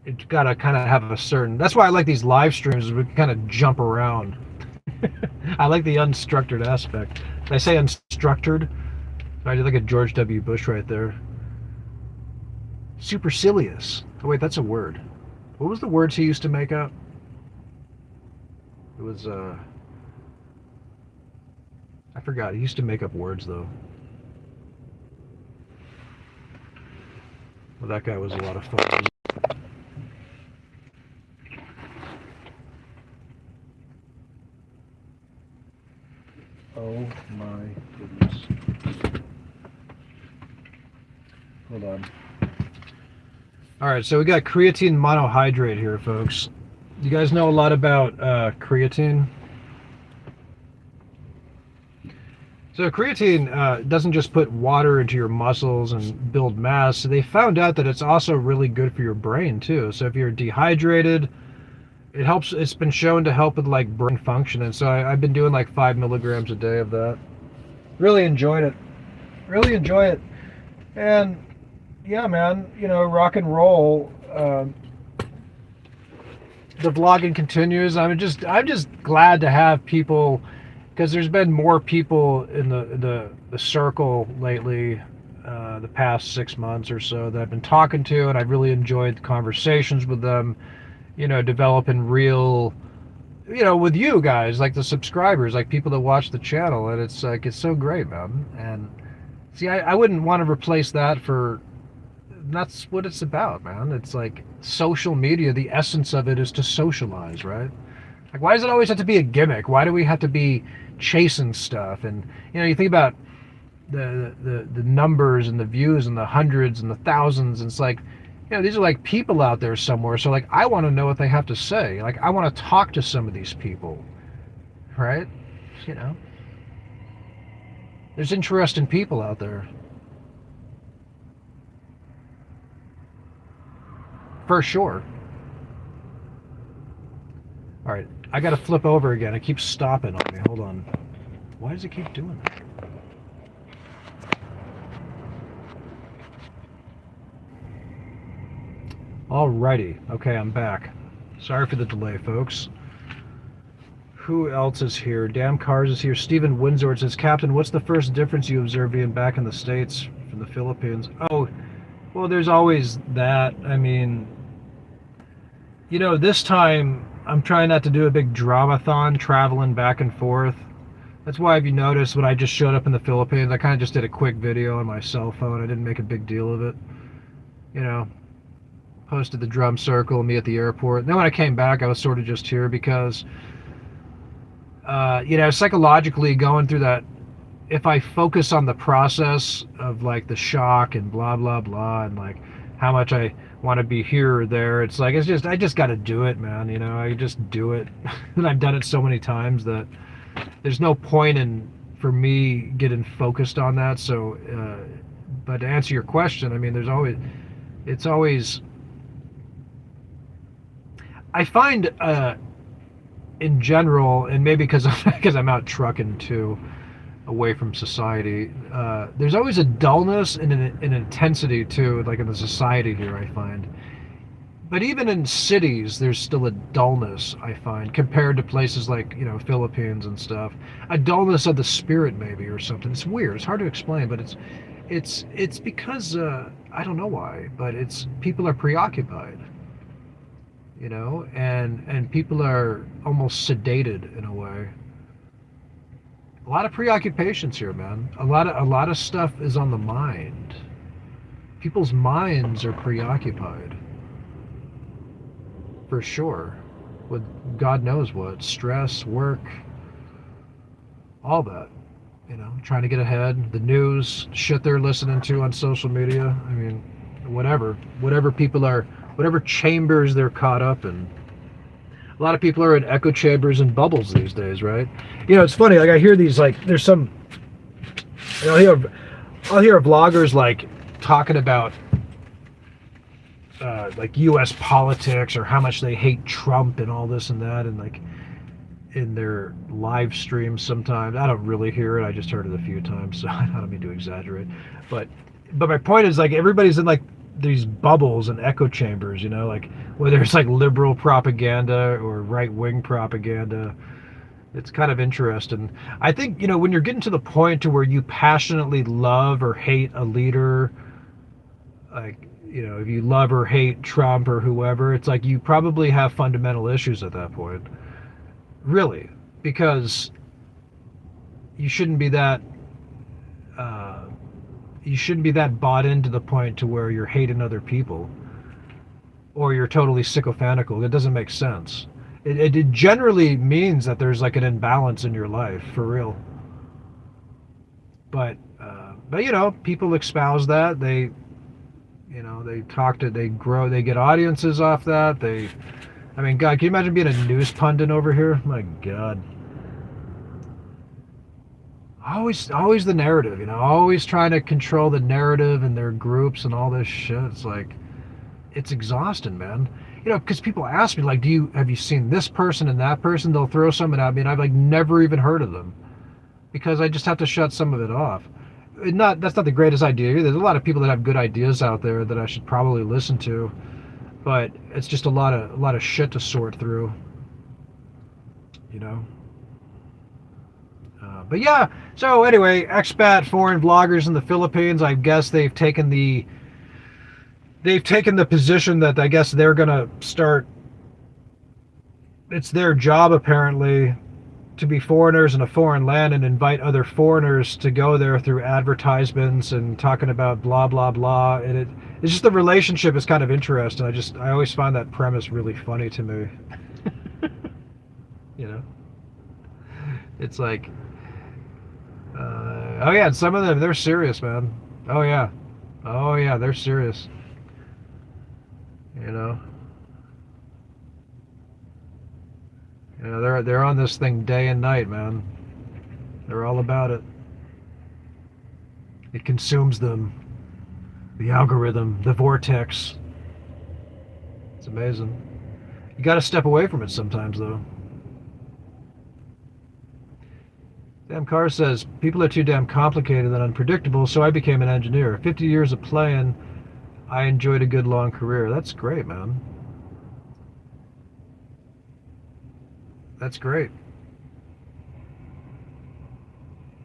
[SPEAKER 1] it's got to kind of have a certain. That's why I like these live streams. We can kind of jump around. I like the unstructured aspect. Did I say unstructured? I did like a George W. Bush right there. Supercilious. Oh wait, that's a word. What was the words he used to make up? It was I forgot. He used to make up words though. Well, that guy was a lot of fun. Oh my goodness. Hold on. Alright, so we got creatine monohydrate here, folks. You guys know a lot about creatine? So creatine doesn't just put water into your muscles and build mass. So they found out that it's also really good for your brain too. So if you're dehydrated, it helps. It's been shown to help with like brain function. And so I've been doing like 5 milligrams a day of that. Really enjoyed it. Really enjoy it. And yeah, man, rock and roll. The vlogging continues. I'm just glad to have people, because there's been more people in the circle lately, the past 6 months or so that I've been talking to, and I've really enjoyed the conversations with them. developing real, with you guys, like the subscribers, like people that watch the channel, and it's like, it's so great, man. And see, I wouldn't want to replace that for, that's what it's about, man. It's like social media, the essence of it is to socialize, right? Like, why does it always have to be a gimmick? Why do we have to be chasing stuff? And, you think about the numbers and the views and the hundreds and the thousands, and it's like, these are like people out there somewhere. So like, I want to know what they have to say. Like, I want to talk to some of these people, right? There's interesting people out there. For sure. All right, I got to flip over again. It keeps stopping on me. Hold on. Why does it keep doing that? Alrighty. Okay, I'm back. Sorry for the delay, folks. Who else is here? Damn Cars is here. Steven Windsor says, Captain, what's the first difference you observe being back in the States from the Philippines? Oh, well, there's always that. I mean, this time I'm trying not to do a big dramathon traveling back and forth. That's why, if you notice, when I just showed up in the Philippines, I kind of just did a quick video on my cell phone. I didn't make a big deal of it. Posted the drum circle, me at the airport. And then when I came back, I was sort of just here because, psychologically going through that, if I focus on the process of like the shock and blah, blah, blah, and like how much I want to be here or there, it's like, I just got to do it, man. I just do it. And I've done it so many times that there's no point in, for me, getting focused on that. So, but to answer your question, I mean, it's always, I find, in general, and maybe because I'm out trucking too, away from society, there's always a dullness and an intensity too, like in the society here, I find. But even in cities, there's still a dullness, I find, compared to places like, Philippines and stuff. A dullness of the spirit, maybe, or something. It's weird. It's hard to explain, but it's because, I don't know why, but people are preoccupied. And people are almost sedated in a way. A lot of preoccupations here, man. A lot of stuff is on the mind. People's minds are preoccupied. For sure. With God knows what. Stress, work, all that. Trying to get ahead. The news, shit they're listening to on social media. I mean, whatever people are, whatever chambers they're caught up in. A lot of people are in echo chambers and bubbles these days, right? It's funny, like I hear these, like, there's some, I'll hear vloggers like talking about like U.S. politics or how much they hate Trump and all this and that, and like in their live streams sometimes. I don't really hear it, I just heard it a few times, so I don't mean to exaggerate. But my point is, like, everybody's in like these bubbles and echo chambers, like whether it's like liberal propaganda or right-wing propaganda. It's kind of interesting. I think, when you're getting to the point to where you passionately love or hate a leader, like, if you love or hate Trump or whoever, it's like you probably have fundamental issues at that point. Really. Because you shouldn't be that bought into the point to where you're hating other people or you're totally sycophanical. It doesn't make sense. It generally means that there's like an imbalance in your life, for real. But people espouse that. They they get audiences off that. I mean, God, can you imagine being a news pundit over here? My God. Always the narrative, always trying to control the narrative and their groups and all this shit. It's like, it's exhausting, man. Because people ask me, like, have you seen this person and that person? They'll throw something at me, and I've like never even heard of them, because I just have to shut some of it off. That's not the greatest idea either. There's a lot of people that have good ideas out there that I should probably listen to, but it's just a lot of shit to sort through. But yeah, so anyway, expat foreign vloggers in the Philippines, I guess they've taken the position that I guess they're gonna start it's their job apparently to be foreigners in a foreign land and invite other foreigners to go there through advertisements and talking about blah blah blah. And it's just the relationship is kind of interesting. I always find that premise really funny to me. You know, it's like, oh yeah, and some of them, they're serious, man. Oh yeah, oh yeah, they're serious. You know, they're on this thing day and night, man. They're all about it. It consumes them. The algorithm, the vortex. It's amazing. You got to step away from it sometimes, though. Damn Car says, people are too damn complicated and unpredictable, so I became an engineer. 50 years of playing, I enjoyed a good long career. That's great, man. That's great.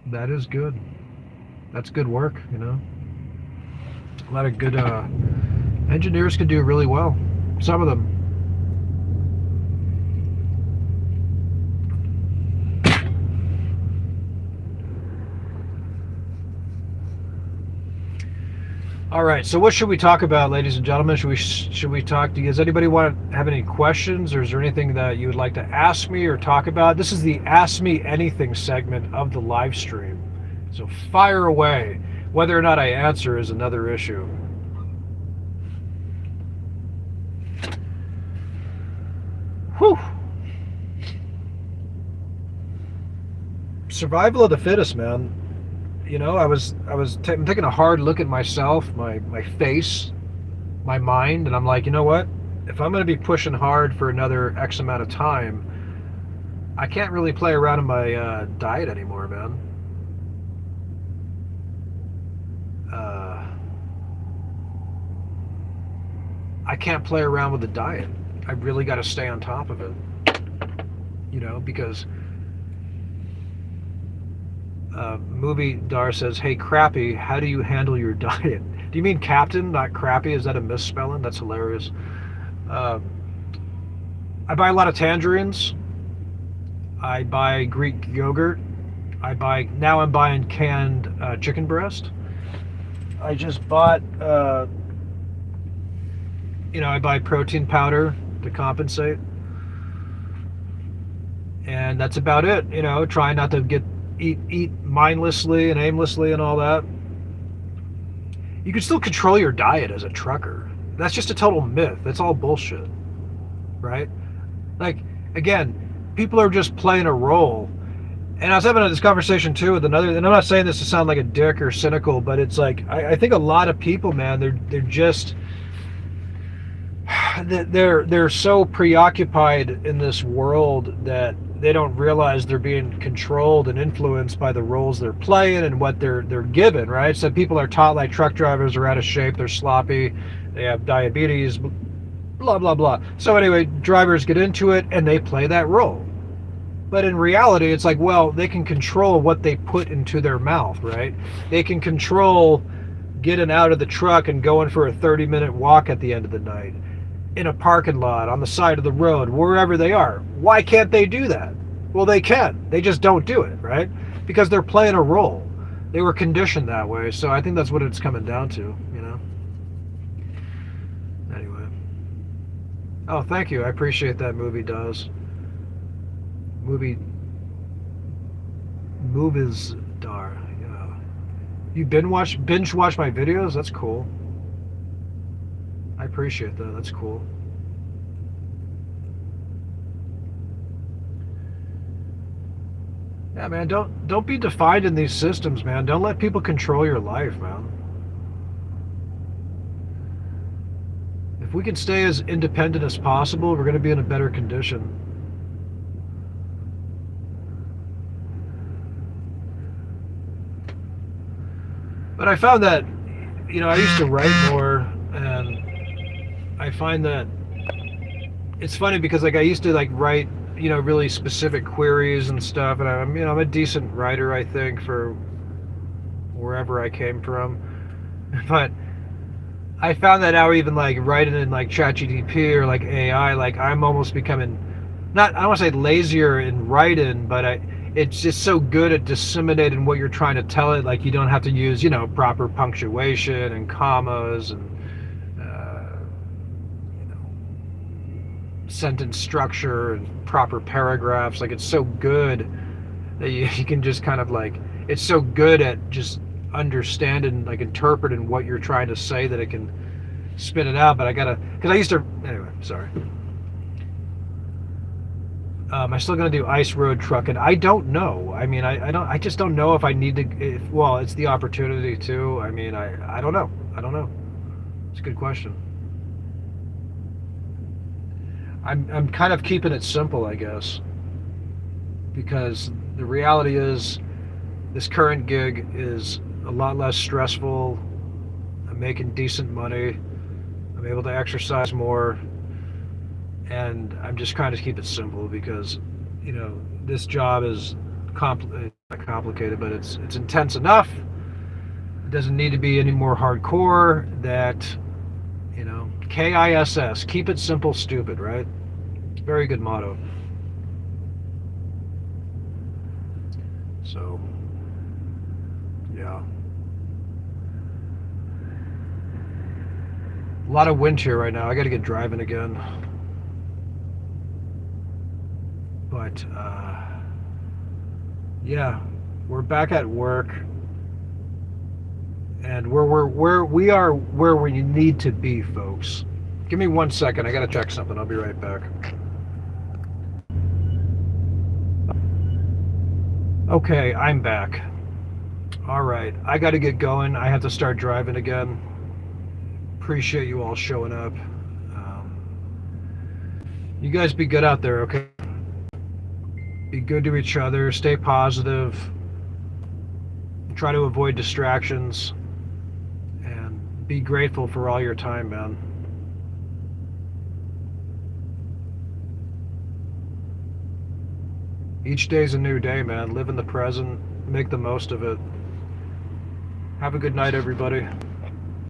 [SPEAKER 1] That is good. That's good work, you know. A lot of good engineers can do it really well. Some of them. All right, so what should we talk about, ladies and gentlemen? Should we talk to you? Does anybody have any questions, or is there anything that you would like to ask me or talk about? This is the Ask Me Anything segment of the live stream. So fire away. Whether or not I answer is another issue. Whew. Survival of the fittest, man. You know, I'm taking a hard look at myself, my face, my mind, and I'm like, you know what? If I'm going to be pushing hard for another X amount of time, I can't really play around in my diet anymore, man. I can't play around with the diet. I really got to stay on top of it, you know, because Movie Dar says, hey, Crappy, how do you handle your diet? Do you mean Captain, not Crappy? Is that a misspelling? That's hilarious. I buy a lot of tangerines. I buy Greek yogurt. Now I'm buying canned chicken breast. I just bought, I buy protein powder to compensate. And that's about it, you know, trying not to eat mindlessly and aimlessly and all that. You can still control your diet as a trucker. That's just a total myth. That's all bullshit, right? Like, again, people are just playing a role. And I was having this conversation too with another, and I'm not saying this to sound like a dick or cynical, but it's like, I think a lot of people, man, they're just, they're so preoccupied in this world that they don't realize they're being controlled and influenced by the roles they're playing and what they're given, right? So people are taught like truck drivers are out of shape, they're sloppy, they have diabetes, blah, blah, blah. So anyway, drivers get into it and they play that role. But in reality, it's like, well, they can control what they put into their mouth, right? They can control getting out of the truck and going for a 30-minute walk at the end of the night, in a parking lot, on the side of the road, wherever they are. Why can't they do that? Well, they can. They just don't do it, right? Because they're playing a role. They were conditioned that way. So I think that's what it's coming down to, you know? Anyway. Oh, thank you. I appreciate that. Movie does. Movies dar. Yeah. You binge watch my videos? That's cool. I appreciate that. That's cool. Yeah, man, don't be defined in these systems, man. Don't let people control your life, man. If we can stay as independent as possible, we're going to be in a better condition. But I found that, I used to write more, and I find that it's funny because like I used to like write, really specific queries and stuff, and I'm a decent writer, I think, for wherever I came from. But I found that now even like writing in like ChatGPT or like AI, like I'm almost becoming not, I don't want to say lazier in writing, but it's just so good at disseminating what you're trying to tell it. Like you don't have to use, proper punctuation and commas and you know, sentence structure and proper paragraphs. Like it's so good that you can just kind of like, it's so good at just understanding, like interpreting what you're trying to say that it can spit it out. But I gotta, because I used to, anyway, sorry. Am I still going to do ice road trucking? I don't know. I mean, I don't. I just don't know if I need to. Well, it's the opportunity too. I mean, I don't know. I don't know. It's a good question. I'm kind of keeping it simple, I guess, because the reality is this current gig is a lot less stressful. I'm making decent money. I'm able to exercise more, and I'm just trying to keep it simple because, this job is not complicated, but it's intense enough. It doesn't need to be any more hardcore. That, KISS, keep it simple, stupid, right? Very good motto. So, yeah. A lot of wind here right now. I got to get driving again. But, yeah, we're back at work. And we are where we need to be, folks. Give me 1 second. I got to check something. I'll be right back. Okay, I'm back. All right, I got to get going. I have to start driving again. Appreciate you all showing up. You guys be good out there, okay? Be good to each other. Stay positive. Try to avoid distractions. And be grateful for all your time, man. Each day's a new day, man. Live in the present. Make the most of it. Have a good night, everybody.